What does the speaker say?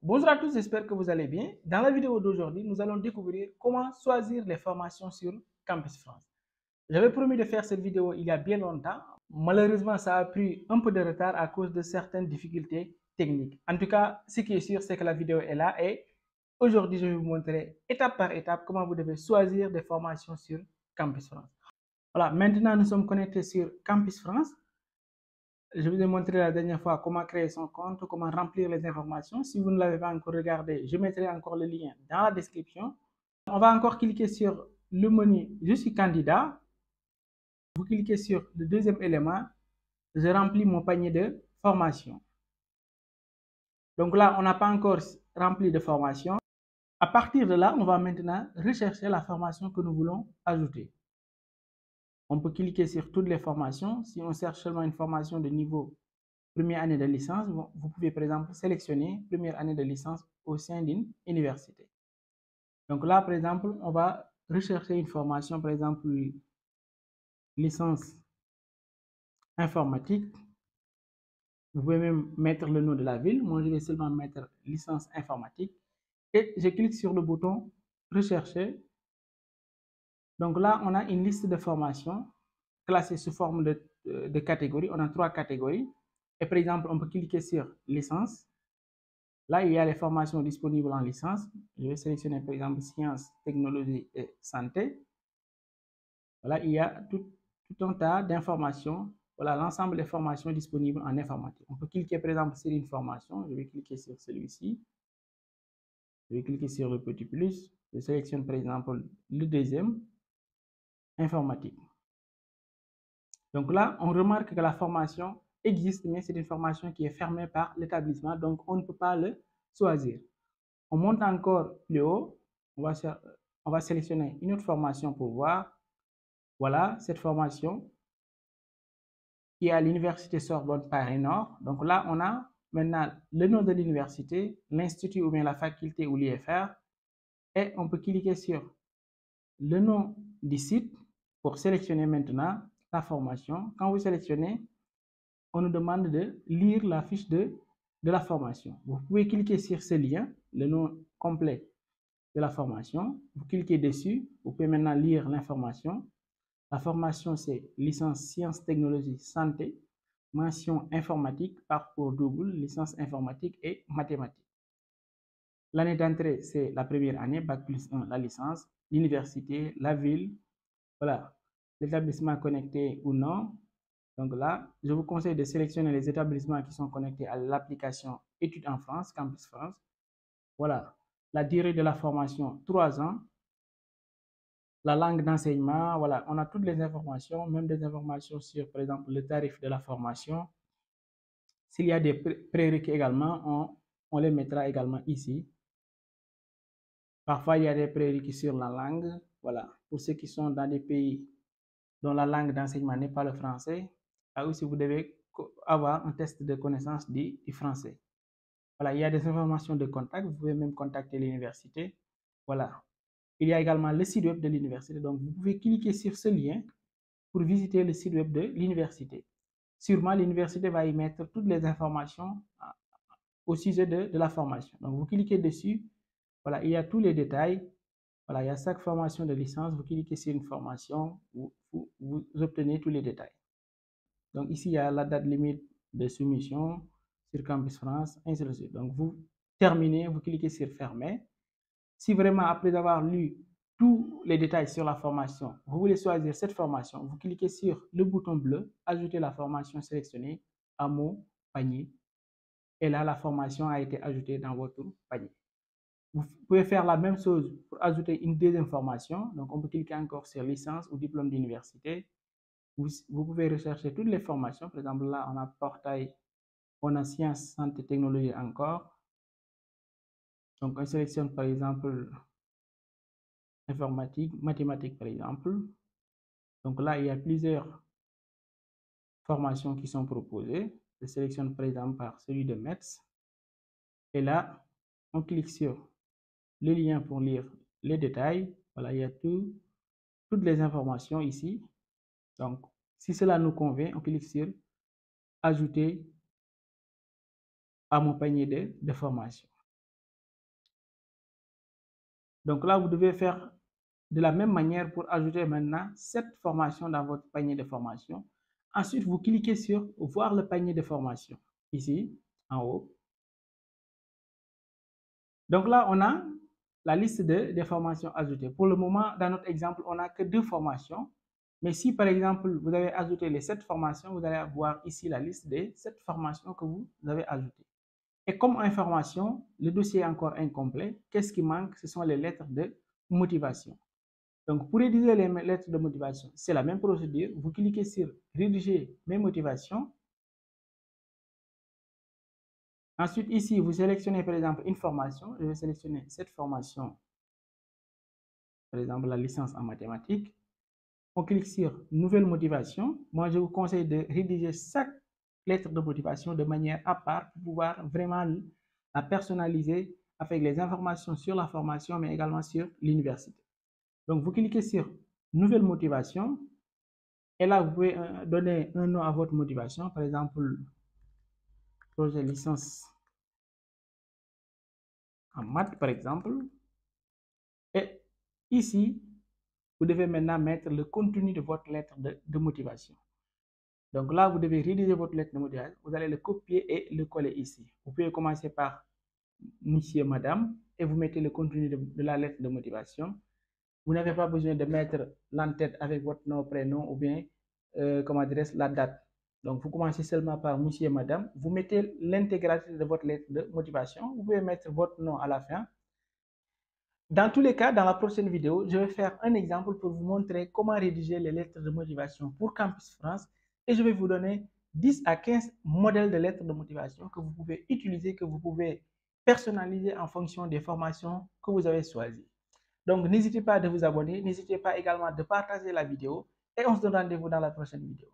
Bonjour à tous, j'espère que vous allez bien. Dans la vidéo d'aujourd'hui, nous allons découvrir comment choisir les formations sur Campus France. J'avais promis de faire cette vidéo il y a bien longtemps. Malheureusement, ça a pris un peu de retard à cause de certaines difficultés techniques. En tout cas, ce qui est sûr, c'est que la vidéo est là et aujourd'hui, je vais vous montrer étape par étape comment vous devez choisir des formations sur Campus France. Voilà, maintenant nous sommes connectés sur Campus France. Je vous ai montré la dernière fois comment créer son compte, comment remplir les informations. Si vous ne l'avez pas encore regardé, je mettrai encore le lien dans la description. On va encore cliquer sur le menu « Je suis candidat ». Vous cliquez sur le deuxième élément « Je remplis mon panier de formation ». Donc là, on n'a pas encore rempli de formation. À partir de là, on va maintenant rechercher la formation que nous voulons ajouter. On peut cliquer sur toutes les formations. Si on cherche seulement une formation de niveau première année de licence, vous pouvez par exemple sélectionner première année de licence au sein d'une université. Donc là, par exemple, on va rechercher une formation, par exemple, licence informatique. Vous pouvez même mettre le nom de la ville. Moi, je vais seulement mettre licence informatique. Et je clique sur le bouton rechercher. Donc là, on a une liste de formations classées sous forme de catégories. On a 3 catégories. Et par exemple, on peut cliquer sur licence. Là, il y a les formations disponibles en licence. Je vais sélectionner par exemple sciences, technologie et santé. Voilà, il y a tout un tas d'informations. Voilà l'ensemble des formations disponibles en informatique. On peut cliquer par exemple sur une formation. Je vais cliquer sur celui-ci. Je vais cliquer sur le petit plus. Je sélectionne par exemple le deuxième, informatique. Donc là, on remarque que la formation existe, mais c'est une formation qui est fermée par l'établissement, donc on ne peut pas le choisir. On monte encore plus haut, on va sélectionner une autre formation pour voir. Voilà, cette formation qui est à l'université Sorbonne Paris Nord. Donc là, on a maintenant le nom de l'université, l'institut ou bien la faculté ou l'IFR. Et on peut cliquer sur le nom du site pour sélectionner maintenant la formation. Quand vous sélectionnez, on nous demande de lire la fiche de la formation. Vous pouvez cliquer sur ce lien, le nom complet de la formation. Vous cliquez dessus, vous pouvez maintenant lire l'information. La formation, c'est licence sciences, technologies, santé, mention informatique, parcours double, licence informatique et mathématiques. L'année d'entrée, c'est la première année, Bac plus 1, la licence, l'université, la ville, voilà, l'établissement connecté ou non. Donc là, je vous conseille de sélectionner les établissements qui sont connectés à l'application Études en France, Campus France. Voilà, la durée de la formation, 3 ans. La langue d'enseignement, voilà, on a toutes les informations, même des informations sur, par exemple, le tarif de la formation. S'il y a des prérequis également, on les mettra également ici. Parfois, il y a des prérequis sur la langue. Voilà, pour ceux qui sont dans des pays dont la langue d'enseignement n'est pas le français, là aussi vous devez avoir un test de connaissance du français. Voilà, il y a des informations de contact, vous pouvez même contacter l'université. Voilà, il y a également le site web de l'université, donc vous pouvez cliquer sur ce lien pour visiter le site web de l'université. Sûrement, l'université va y mettre toutes les informations au sujet de la formation. Donc, vous cliquez dessus, voilà, il y a tous les détails. Voilà, il y a 5 formations de licence. Vous cliquez sur une formation, vous obtenez tous les détails. Donc, ici, il y a la date limite de soumission sur Campus France, ainsi de suite. Donc, vous terminez, vous cliquez sur Fermer. Si vraiment, après avoir lu tous les détails sur la formation, vous voulez choisir cette formation, vous cliquez sur le bouton bleu, ajouter la formation sélectionnée à mon panier. Et là, la formation a été ajoutée dans votre panier. Vous pouvez faire la même chose pour ajouter une deuxième formation. Donc, on peut cliquer encore sur licence ou diplôme d'université. Vous pouvez rechercher toutes les formations. Par exemple, là, on a portail, on a sciences, santé, technologie encore. Donc, on sélectionne par exemple informatique, mathématiques par exemple. Donc là, il y a plusieurs formations qui sont proposées. Je sélectionne par exemple par celui de METS. Et là, on clique sur le lien pour lire les détails. Voilà, il y a toutes les informations ici. Donc, si cela nous convient, on clique sur ajouter à mon panier de formation. Donc là, vous devez faire de la même manière pour ajouter maintenant cette formation dans votre panier de formation. Ensuite, vous cliquez sur « Voir le panier de formation » ici, en haut. Donc là, on a la liste des formations ajoutées. Pour le moment, dans notre exemple, on n'a que 2 formations. Mais si, par exemple, vous avez ajouté les 7 formations, vous allez voir ici la liste des 7 formations que vous avez ajoutées. Et comme information, le dossier est encore incomplet. Qu'est-ce qui manque? Ce sont les lettres de motivation. Donc, pour rédiger les lettres de motivation, c'est la même procédure. Vous cliquez sur « Rédiger mes motivations ». Ensuite, ici, vous sélectionnez par exemple une formation. Je vais sélectionner cette formation, par exemple la licence en mathématiques. On clique sur « Nouvelle motivation ». Moi, je vous conseille de rédiger chaque lettre de motivation de manière à part pour pouvoir vraiment la personnaliser avec les informations sur la formation, mais également sur l'université. Donc, vous cliquez sur « Nouvelle motivation ». Et là, vous pouvez donner un nom à votre motivation. Par exemple, projet licence en maths, par exemple. Et ici, vous devez maintenant mettre le contenu de votre lettre de motivation. Donc là, vous devez rédiger votre lettre de motivation. Vous allez le copier et le coller ici. Vous pouvez commencer par monsieur, madame, et vous mettez le contenu de la lettre de motivation. Vous n'avez pas besoin de mettre l'entête avec votre nom, prénom ou bien, comme adresse, la date. Donc, vous commencez seulement par monsieur et madame. Vous mettez l'intégralité de votre lettre de motivation. Vous pouvez mettre votre nom à la fin. Dans tous les cas, dans la prochaine vidéo, je vais faire un exemple pour vous montrer comment rédiger les lettres de motivation pour Campus France. Et je vais vous donner 10 à 15 modèles de lettres de motivation que vous pouvez utiliser, que vous pouvez personnaliser en fonction des formations que vous avez choisies. Donc, n'hésitez pas à vous abonner, n'hésitez pas également de partager la vidéo et on se donne rendez-vous dans la prochaine vidéo.